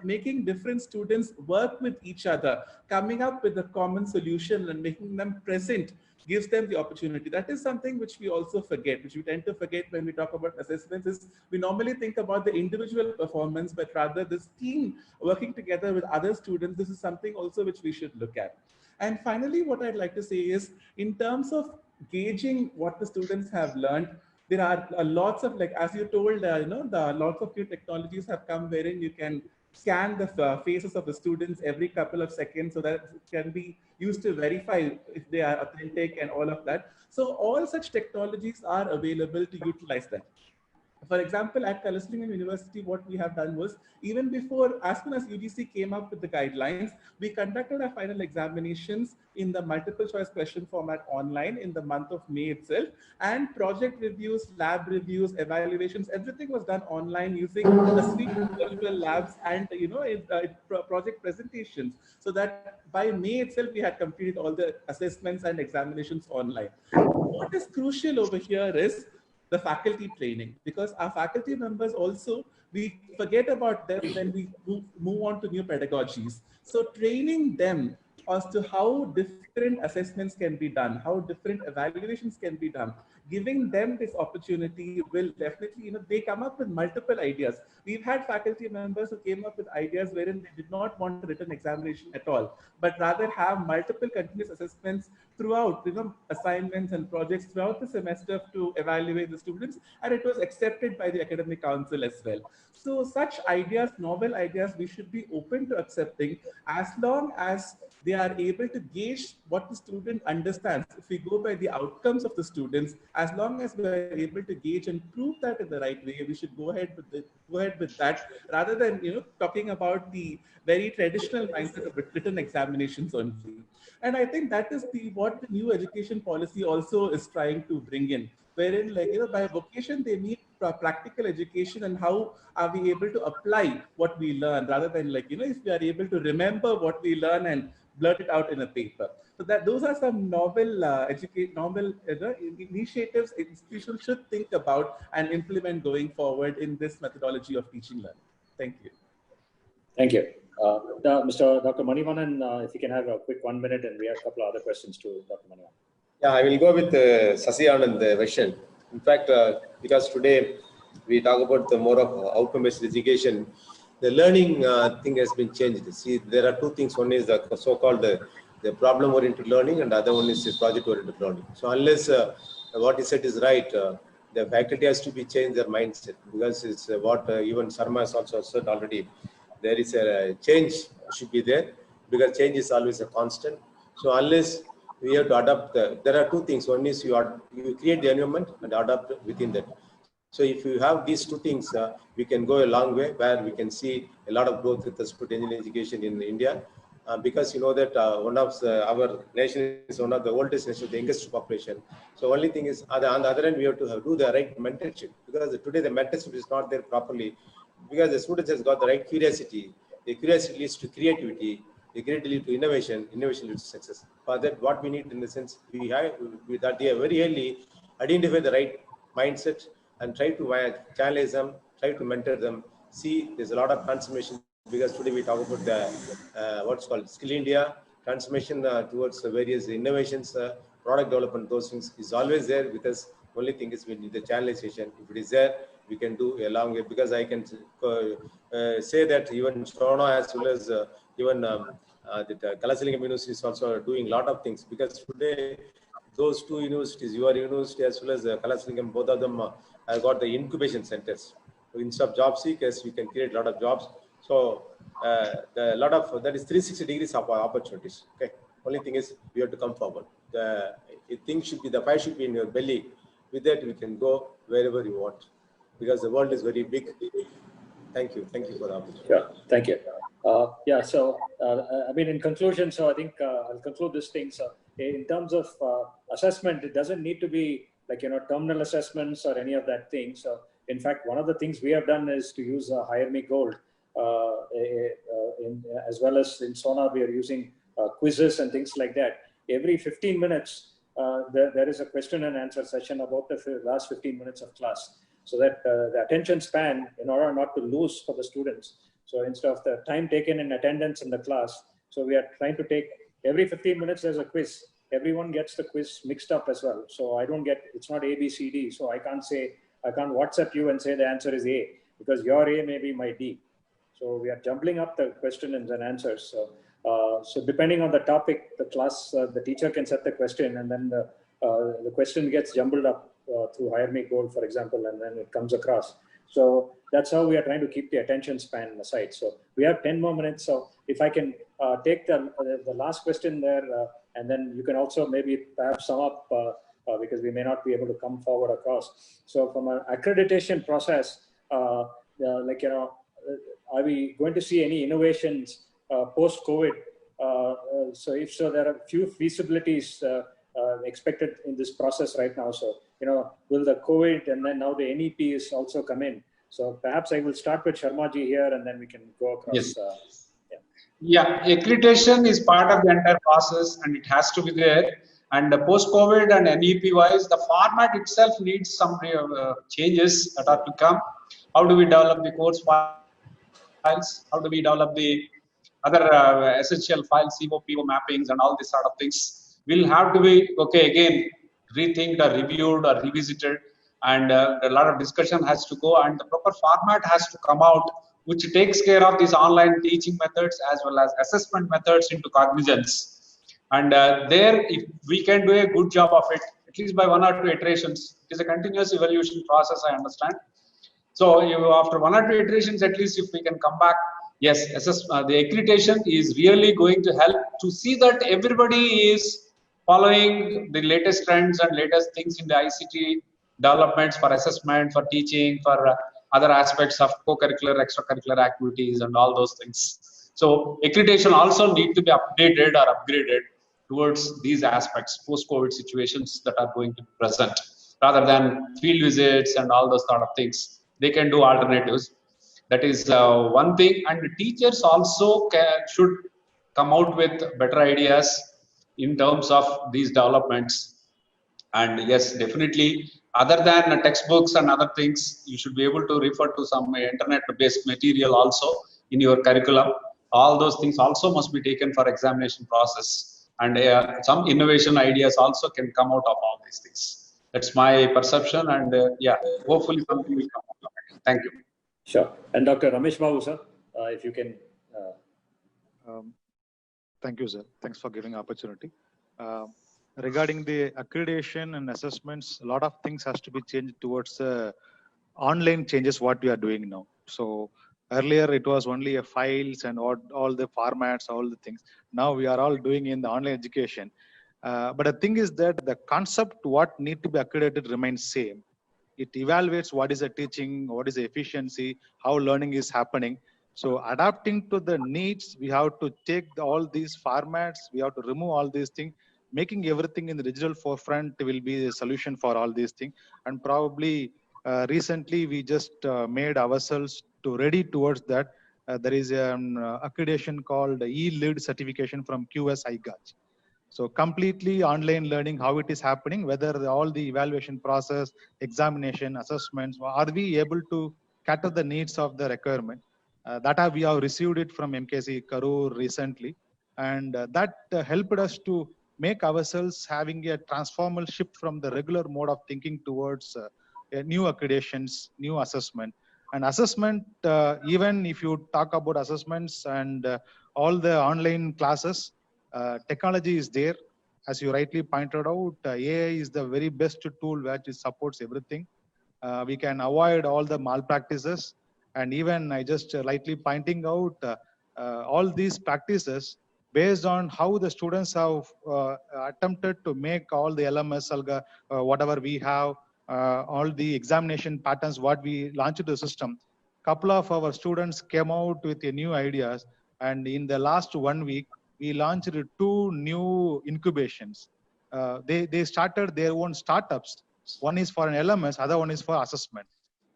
making different students work with each other, coming up with a common solution and making them present gives them the opportunity. That is something which we also forget, which we tend to forget when we talk about assessments, is we normally think about the individual performance, but rather this team working together with other students. This is something also which we should look at. And finally, what I'd like to say is, in terms of gauging what the students have learned, there are lots of, as you told, lots of new technologies have come wherein you can scan the faces of the students every couple of seconds so that it can be used to verify if they are authentic and all of that. So all such technologies are available to utilize that. For example, at Kalastringam University, what we have done was, even before, as soon as UGC came up with the guidelines, we conducted our final examinations in the multiple choice question format online in the month of May itself, and project reviews, lab reviews, evaluations, everything was done online using a suite of virtual labs and project presentations, so that by May itself we had completed all the assessments and examinations online. What is crucial over here is the faculty training, because our faculty members also, we forget about them when we move on to new pedagogies. So training them as to how different assessments can be done, how different evaluations can be done, giving them this opportunity will definitely, they come up with multiple ideas. We've had faculty members who came up with ideas wherein they did not want a written examination at all, but rather have multiple continuous assessments throughout, assignments and projects throughout the semester to evaluate the students, and it was accepted by the academic council as well. So such ideas, novel ideas, we should be open to accepting, as long as they are able to gauge what the student understands. If we go by the outcomes of the students, as long as we are able to gauge and prove that in the right way, we should go ahead with that, rather than talking about the very traditional mindset of written examinations only. And I think that is what the new education policy also is trying to bring in, wherein by vocation they need practical education, and how are we able to apply what we learn, rather than if we are able to remember what we learn and blurt it out in a paper. So those are some novel initiatives institutions should think about and implement going forward in this methodology of teaching learning. Thank you. Thank you. Dr. Manivannan, if you can have a quick 1 minute, and we have a couple of other questions to Dr. Manivannan. Yeah, I will go with Sasi Anand version. In fact, because today we talk about the more of outcome-based education, the learning thing has been changed. See, there are two things. One is the so-called the problem-oriented learning, and the other one is the project-oriented learning. So unless what he said is right, the faculty has to be changed their mindset, because it's what even Sharma has also said already. There is a change should be there, because change is always a constant. So unless we have to adapt, there are two things. One is you create the environment and adapt within that. So if you have these two things, we can go a long way, where we can see a lot of growth with respect to engineering education in India. Because you know that our nation is one of the oldest nations, the youngest population. So only thing is, on the other end, we have to do the right mentorship, because today the mentorship is not there properly, because the students has got the right curiosity. The curiosity leads to creativity. The creativity leads to innovation. Innovation leads to success. For that, what we need in the sense, we have that they very early identify the right mindset and try to challenge them, try to mentor them. See, there's a lot of transformation, because today we talk about the what's called Skill India, transformation towards various innovations, product development. Those things is always there with us. Only thing is we need the channelization. If it is there, we can do a long way, because I can say that even Shona as well as even the Kalasalingam University is also doing a lot of things, because today those two universities, your university as well as Kalasalingam, both of them have got the incubation centers. So instead of job seekers, we can create a lot of jobs. So that is 360 degrees of opportunities. Okay. Only thing is we have to come forward. The fire should be in your belly. With that, we can go wherever you want, because the world is very big. Thank you. Thank you for the opportunity. Sure. Thank you. Yeah. So, I mean, in conclusion, so I think I'll conclude this thing. So, in terms of assessment, it doesn't need to be like, terminal assessments or any of that thing. So, in fact, one of the things we have done is to use Hire Me Gold, as well as in Sona, we are using quizzes and things like that. Every 15 minutes, there is a question and answer session about the last 15 minutes of class, so that the attention span, in order not to lose for the students. So instead of the time taken in attendance in the class, so we are trying to take every 15 minutes there's a quiz. Everyone gets the quiz mixed up as well. So I don't get, it's not A, B, C, D. So I can't WhatsApp you and say the answer is A, because your A may be my D. So we are jumbling up the questions and answers. So depending on the topic, the class, the teacher can set the question, and then the question gets jumbled up through Hire Me Gold, for example, and then it comes across. So that's how we are trying to keep the attention span aside. So we have 10 more minutes. So if I can take the last question there, and then you can also maybe perhaps sum up, because we may not be able to come forward across. So from an accreditation process, are we going to see any innovations post-COVID? So if so, there are a few feasibilities expected in this process right now. So, will the COVID and then now the NEP is also come in? So perhaps I will start with Sharmaji here, and then we can go across. Yes. Yeah, accreditation is part of the entire process, and it has to be there. And post-COVID and NEP-wise, the format itself needs some changes that are to come. How do we develop the course files? How do we develop the other essential files, COPO mappings, and all these sort of things? Will have to be, again, rethinked or reviewed or revisited, and a lot of discussion has to go, and the proper format has to come out, which takes care of these online teaching methods as well as assessment methods into cognizance. And there, if we can do a good job of it, at least by 1 or 2 iterations, it is a continuous evaluation process, I understand. So after 1 or 2 iterations, at least if we can come back, yes, the accreditation is really going to help to see that everybody is following the latest trends and latest things in the ICT developments for assessment, for teaching, for other aspects of co-curricular, extracurricular activities, and all those things. So accreditation also need to be updated or upgraded towards these aspects, post-COVID situations that are going to be present, rather than field visits and all those sort of things. They can do alternatives. That is one thing. And the teachers also should come out with better ideas in terms of these developments. And yes, definitely, other than textbooks and other things, you should be able to refer to some internet-based material also in your curriculum. All those things also must be taken for examination process. And some innovation ideas also can come out of all these things. That's my perception. And yeah, hopefully something will come out of it. Thank you. Sure. And Dr. Ramesh Babu, sir, if you can. Thank you, sir. Thanks for giving opportunity. Regarding the accreditation and assessments, a lot of things has to be changed towards online changes what we are doing now. So earlier it was only a files and all the formats, all the things. Now we are all doing in the online education. But the thing is that the concept what need to be accredited remains same. It evaluates what is the teaching, what is the efficiency, how learning is happening. So adapting to the needs, we have to take all these formats, we have to remove all these things. Making everything in the digital forefront will be a solution for all these things. And probably recently we just made ourselves to ready towards that. There is an accreditation called E-Lead certification from QS-IGAJ. So completely online learning, how it is happening, whether all the evaluation process, examination, assessments, are we able to cater the needs of the requirement? We have received it from MKC Karur recently. And that helped us to make ourselves having a transformal shift from the regular mode of thinking towards new accreditations, new assessment. And assessment, even if you talk about assessments and all the online classes, technology is there. As you rightly pointed out, AI is the very best tool which supports everything. We can avoid all the malpractices, and even I just lightly pointing out all these practices based on how the students have attempted to make all the LMS, whatever we have, all the examination patterns, what we launched to the system. Couple of our students came out with new ideas, and in the last 1 week, we launched 2 new incubations. They started their own startups. One is for an LMS, other one is for assessment.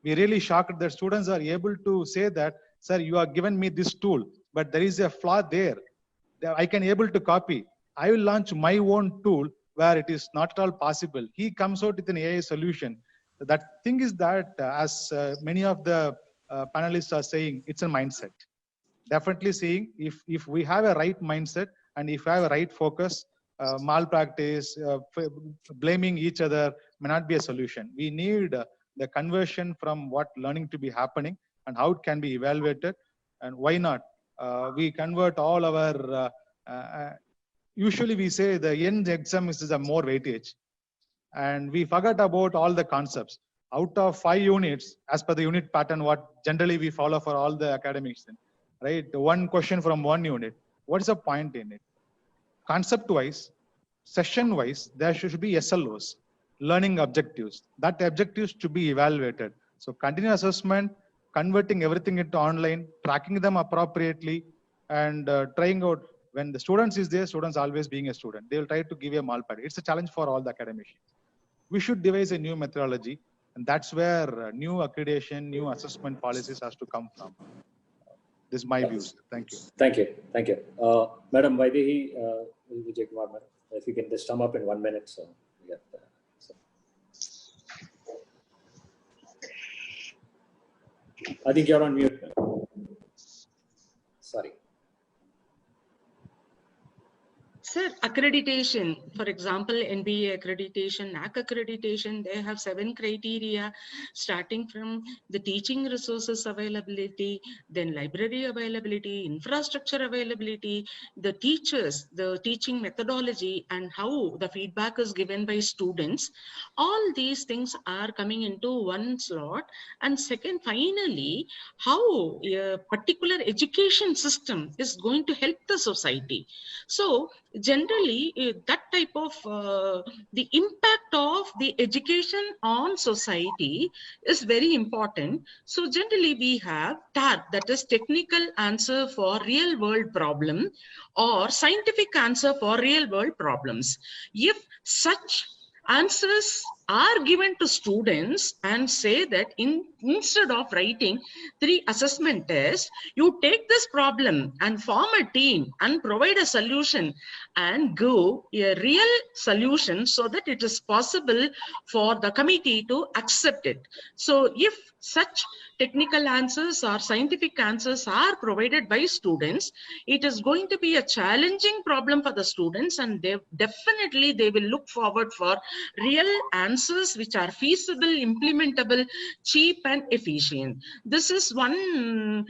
We really shocked that students are able to say that, sir, you are given me this tool, but there is a flaw there. I can able to copy. I will launch my own tool where it is not at all possible. He comes out with an AI solution. That thing is that, as many of the panelists are saying, it's a mindset. Definitely saying if we have a right mindset and if we have a right focus, malpractice, blaming each other may not be a solution. We need the conversion from what learning to be happening and how it can be evaluated, and why not we convert all our usually we say the end exam is a more weightage, and we forget about all the concepts. Out of 5 units, as per the unit pattern, what generally we follow for all the academics, right? 1 question from 1 unit. What is the point in it? Concept wise, session wise, there should be SLOs, learning objectives. That objectives to be evaluated. So continuous assessment, converting everything into online, tracking them appropriately, and trying out. When the students is there, students always being a student. They will try to give a malpractice. It's a challenge for all the academicians. We should devise a new methodology, and that's where new accreditation, new assessment policies has to come from. This is my views. Thank you. Thank you. Thank you. Madam Vaidehi, Vijay Kumar, madam, if you can just sum up in 1 minute. So, yeah, I think you're on mute. Sorry. Sir, accreditation, for example, NBA accreditation, NAC accreditation, they have 7 criteria, starting from the teaching resources availability, then library availability, infrastructure availability, the teachers, the teaching methodology, and how the feedback is given by students. All these things are coming into one slot. And second, finally, how a particular education system is going to help the society. So, generally, that type of the impact of the education on society is very important. So generally we have TAR, that is technical answer for real world problem, or scientific answer for real world problems. If such answers are given to students and say that instead of writing 3 assessment tests, you take this problem and form a team and provide a solution and go a real solution so that it is possible for the committee to accept it. So if such technical answers or scientific answers are provided by students, it is going to be a challenging problem for the students, and they will look forward for real answers which are feasible, implementable, cheap and efficient. This is one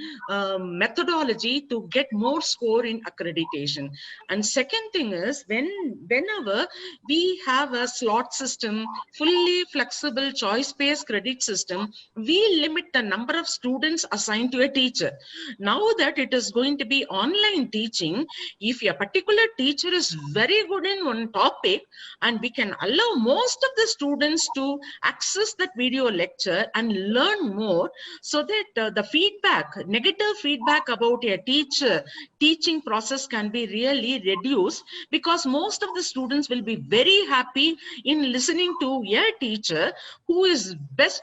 methodology to get more score in accreditation. And second thing is, whenever we have a slot system, fully flexible choice-based credit system, we limit the number of students assigned to a teacher. Now that it is going to be online teaching, if a particular teacher is very good in one topic, and we can allow most of the students to access that video lecture and learn more, so that the feedback, negative feedback about a teacher teaching process can be really reduced, because most of the students will be very happy in listening to a teacher who is best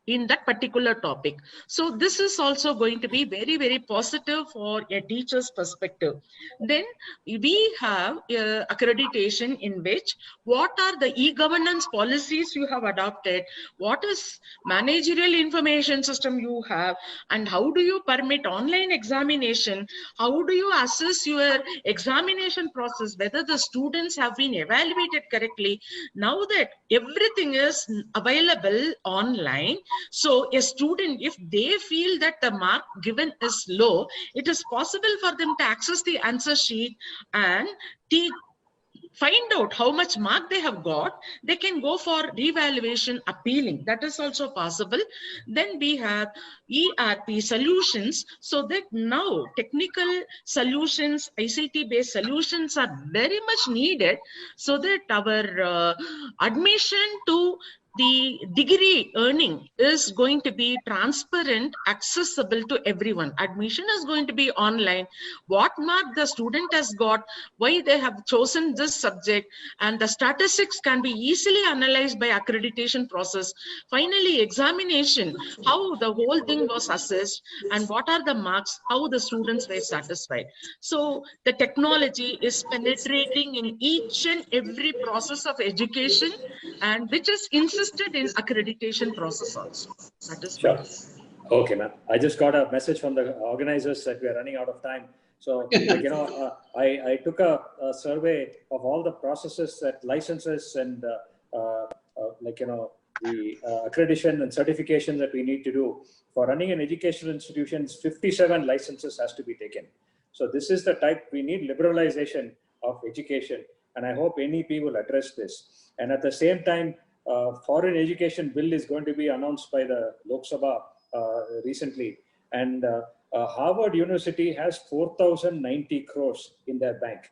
in that particular topic. So this is also going to be very, very positive for a teacher's perspective. Then we have accreditation, in which what are the e-governance policies you have adopted, what is managerial information system you have, and how do you permit online examination, how do you assess your examination process, whether the students have been evaluated correctly. Now that everything is available online, So a student, if they feel that the mark given is low, it is possible for them to access the answer sheet and find out how much mark they have got. They can go for revaluation appealing. That is also possible. Then we have ERP solutions, so that now technical solutions, ICT based solutions are very much needed, so that our admission to the degree earning is going to be transparent, accessible to everyone. Admission is going to be online. What mark the student has got, why they have chosen this subject, and the statistics can be easily analyzed by accreditation process. Finally, examination, how the whole thing was assessed and what are the marks, how the students were satisfied. So the technology is penetrating in each and every process of education, and which is insisted in accreditation process also. That is sure. Okay, ma'am. I just got a message from the organizers that we are running out of time. So, I took a survey of all the processes that licenses and the accreditation and certification that we need to do for running an educational institutions. 57 licenses has to be taken. So this is the type we need liberalization of education, and I hope NEP will address this. And at the same time, foreign education bill is going to be announced by the Lok Sabha recently, and Harvard University has 4,090 crores in their bank.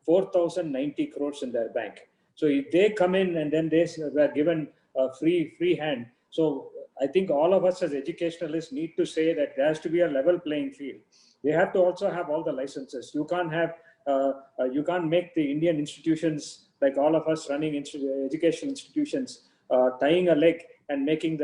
4,090 crores in their bank. So if they come in and then they were given a free hand, so I think all of us as educationalists need to say that there has to be a level playing field. They have to also have all the licenses. You can't have, you can't make the Indian institutions, like all of us running education institutions, tying a leg and making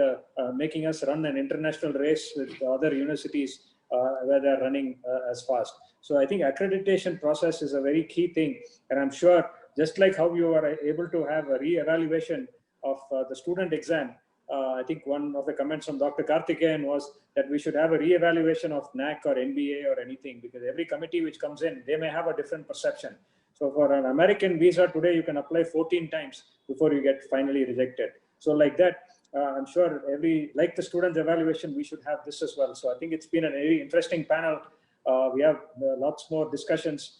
us run an international race with other universities where they're running as fast. So I think accreditation process is a very key thing, and I'm sure just like how you are able to have a re-evaluation of the student exam, I think one of the comments from Dr. Karthikeyan was that we should have a re-evaluation of NAC or NBA or anything, because every committee which comes in, they may have a different perception. So for an American visa today, you can apply 14 times before you get finally rejected. So like that, I'm sure like the student evaluation, we should have this as well. So I think it's been a very interesting panel. We have lots more discussions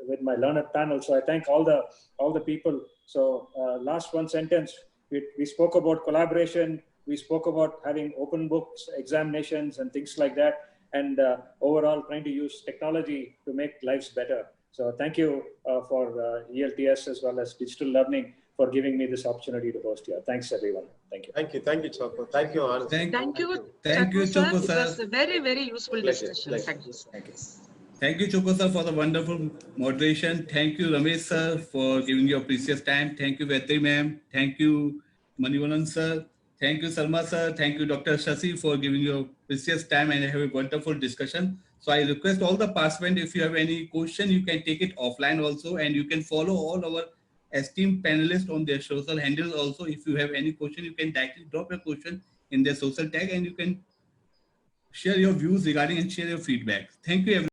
with my learned panel. So I thank all the people. So last one sentence, we spoke about collaboration. We spoke about having open books, examinations and things like that. And overall trying to use technology to make lives better. So thank you for ELTS as well as digital learning for giving me this opportunity to host here. Thanks everyone. Thank you. Thank you, Choco. Thank you, Anand. Thank you, Choco, sir. It was a very, very useful discussion. Thank you, sir. Thank you. Thank you, Choco sir, for the wonderful moderation. Thank you, Ramesh sir, for giving your precious time. Thank you, Vetri ma'am. Thank you, Manivalan sir. Thank you, Salma sir. Thank you, Dr. Shashi, for giving your precious time and have a wonderful discussion. So I request all the participants, if you have any question, you can take it offline also, and you can follow all our esteemed panelists on their social handles also. If you have any question, you can directly drop your question in their social tag, and you can share your views regarding and share your feedback. Thank you, everyone.